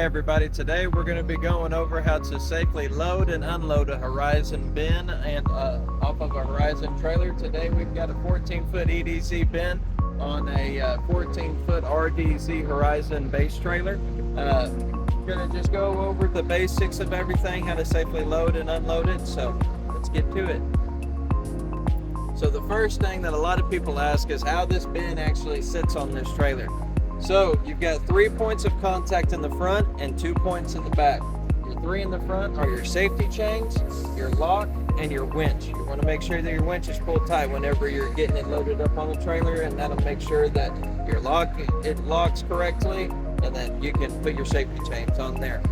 Everybody, today we're going to be going over how to safely load and unload a Horizon bin and off of a Horizon trailer. Today we've got a 14-foot EDZ bin on a 14-foot RDZ Horizon base trailer. We're going to just go over the basics of everything, how to safely load and unload it, so let's get to it. So the first thing that a lot of people ask is how this bin actually sits on this trailer. So you've got 3 points of contact in the front and 2 points in the back. Your 3 in the front are your safety chains, your lock, and your winch. You want to make sure that your winch is pulled tight whenever you're getting it loaded up on the trailer, and that'll make sure that it locks correctly, and then you can put your safety chains on there.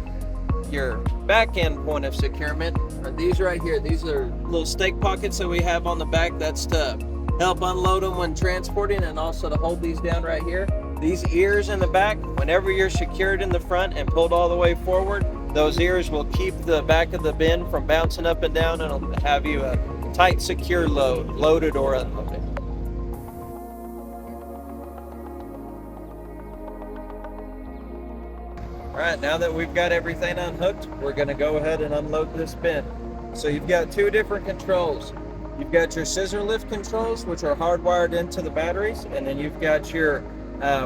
Your back end point of securement are these right here. These are little stake pockets that we have on the back. That's to help unload them when transporting, and also to hold these down right here. These ears in the back, whenever you're secured in the front and pulled all the way forward, those ears will keep the back of the bin from bouncing up and down, and it'll have you a tight, secure load, loaded or unloaded. All right, now that we've got everything unhooked, we're gonna go ahead and unload this bin. So you've got 2 different controls. You've got your scissor lift controls, which are hardwired into the batteries, and then you've got your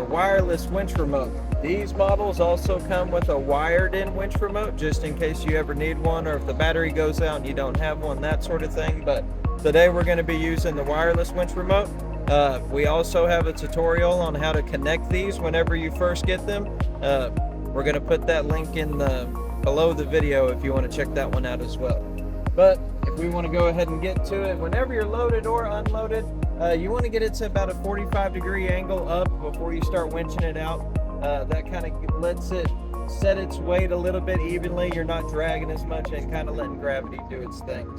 wireless winch remote. These models also come with a wired-in winch remote, just in case you ever need one, or if the battery goes out and you don't have one, that sort of thing. But today we're going to be using the wireless winch remote. We also have a tutorial on how to connect these whenever you first get them. We're going to put that link in below the video if you want to check that one out as well. But if we want to go ahead and get to it, whenever you're loaded or unloaded, you want to get it to about a 45-degree angle up before you start winching it out. That kind of lets it set its weight a little bit evenly. You're not dragging as much and kind of letting gravity do its thing.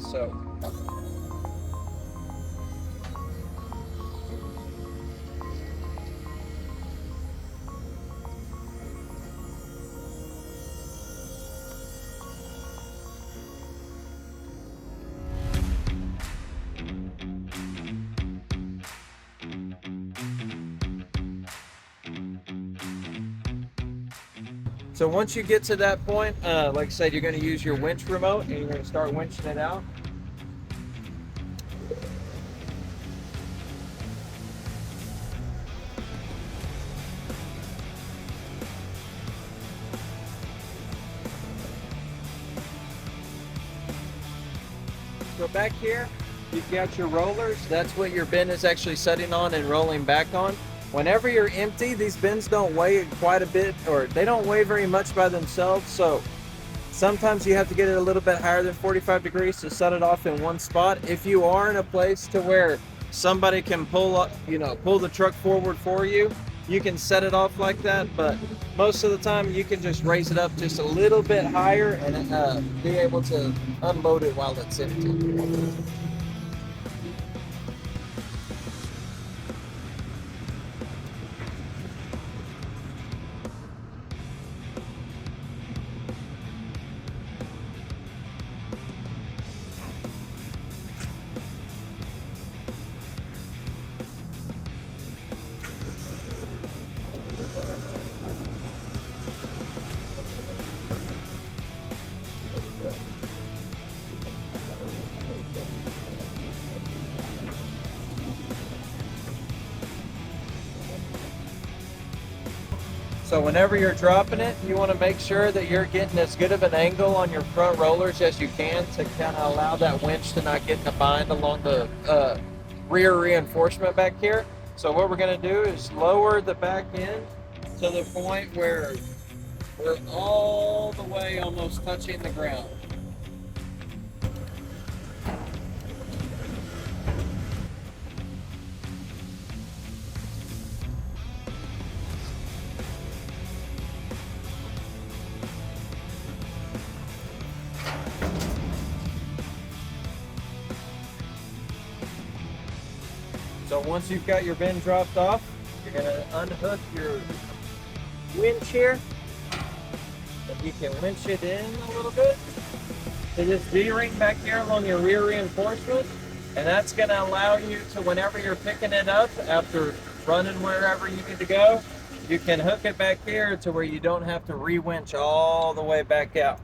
So once you get to that point, like I said, you're going to use your winch remote and you're going to start winching it out. So back here, you've got your rollers. That's what your bin is actually setting on and rolling back on. Whenever you're empty, these bins don't weigh quite a bit, or they don't weigh very much by themselves, so sometimes you have to get it a little bit higher than 45 degrees to set it off in one spot. If you are in a place to where somebody can pull up, pull the truck forward for you, you can set it off like that, but most of the time you can just raise it up just a little bit higher and be able to unload it while it's empty. So whenever you're dropping it, you want to make sure that you're getting as good of an angle on your front rollers as you can to kind of allow that winch to not get in a bind along the rear reinforcement back here. So what we're going to do is lower the back end to the point where we're all the way almost touching the ground. So once you've got your bin dropped off, you're going to unhook your winch here. And you can winch it in a little bit to this D-ring back here along your rear reinforcement. And that's going to allow you to, whenever you're picking it up after running wherever you need to go, you can hook it back here to where you don't have to re-winch all the way back out.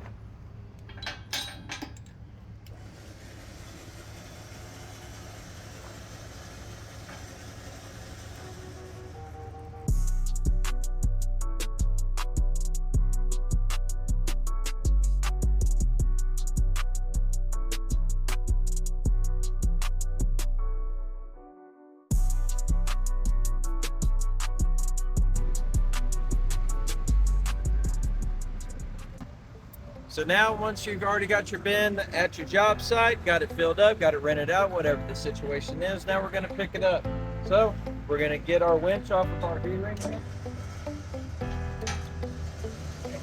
So now, once you've already got your bin at your job site, got it filled up, got it rented out, whatever the situation is, now we're going to pick it up. So we're going to get our winch off of our D-ring, and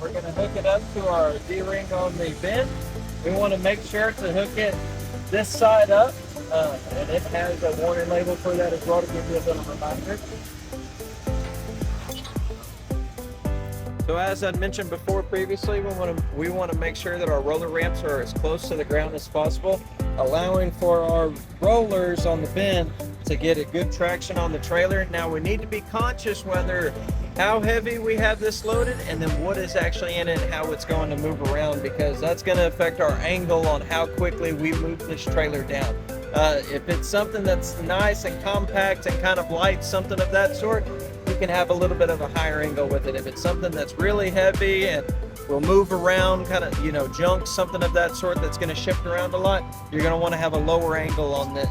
we're going to hook it up to our D-ring on the bin. We want to make sure to hook it this side up, and it has a warning label for that as well to give you a little reminder. So as I mentioned before previously, we want to make sure that our roller ramps are as close to the ground as possible, allowing for our rollers on the bin to get a good traction on the trailer. Now we need to be conscious whether how heavy we have this loaded and then what is actually in it and how it's going to move around, because that's going to affect our angle on how quickly we move this trailer down. If it's something that's nice and compact and kind of light, something of that sort, you can have a little bit of a higher angle with it. If it's something that's really heavy and will move around, kind of, you know, junk, something of that sort that's going to shift around a lot, you're going to want to have a lower angle on the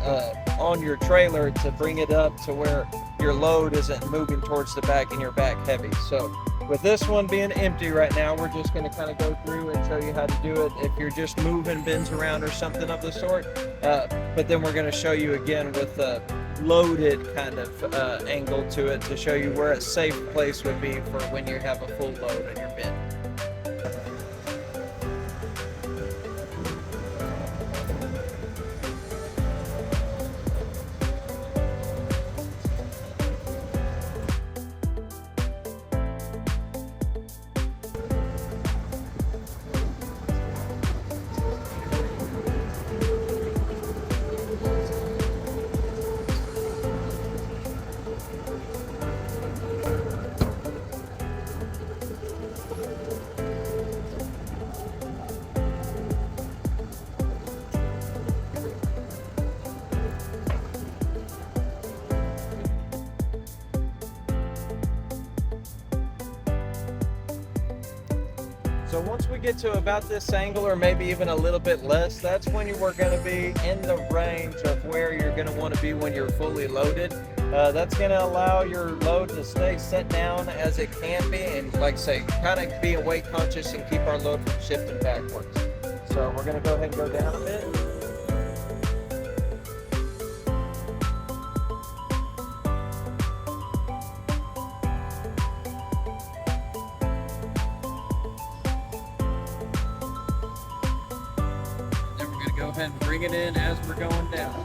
on your trailer to bring it up to where your load isn't moving towards the back and your back heavy. So with this one being empty right now, we're just going to kind of go through and show you how to do it if you're just moving bins around or something of the sort. But then we're going to show you again with a loaded kind of angle to it to show you where a safe place would be for when you have a full load on your bin. So once we get to about this angle, or maybe even a little bit less, that's when you are going to be in the range of where you're going to want to be when you're fully loaded. That's going to allow your load to stay set down as it can be, and like I say, kind of be weight conscious and keep our load from shifting backwards. So we're going to go ahead and go down a bit. Go ahead and bring it in as we're going down.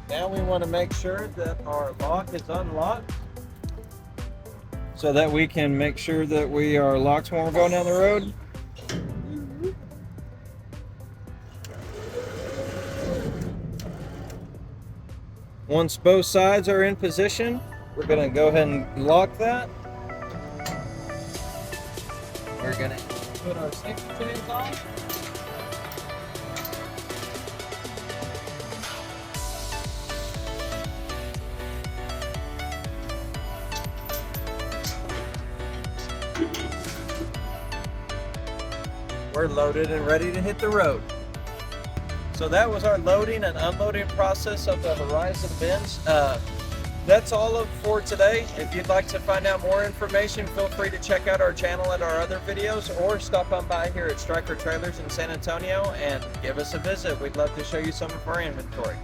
Now we want to make sure that our lock is unlocked so that we can make sure that we are locked when we're going down the road. Once both sides are in position, we're going to go ahead and lock that. We're going to put our safety chains on. We're loaded and ready to hit the road. So that was our loading and unloading process of the Horizon bins. That's all for today. If you'd like to find out more information, feel free to check out our channel and our other videos, or stop on by here at Striker Trailers in San Antonio and give us a visit. We'd love to show you some of our inventory.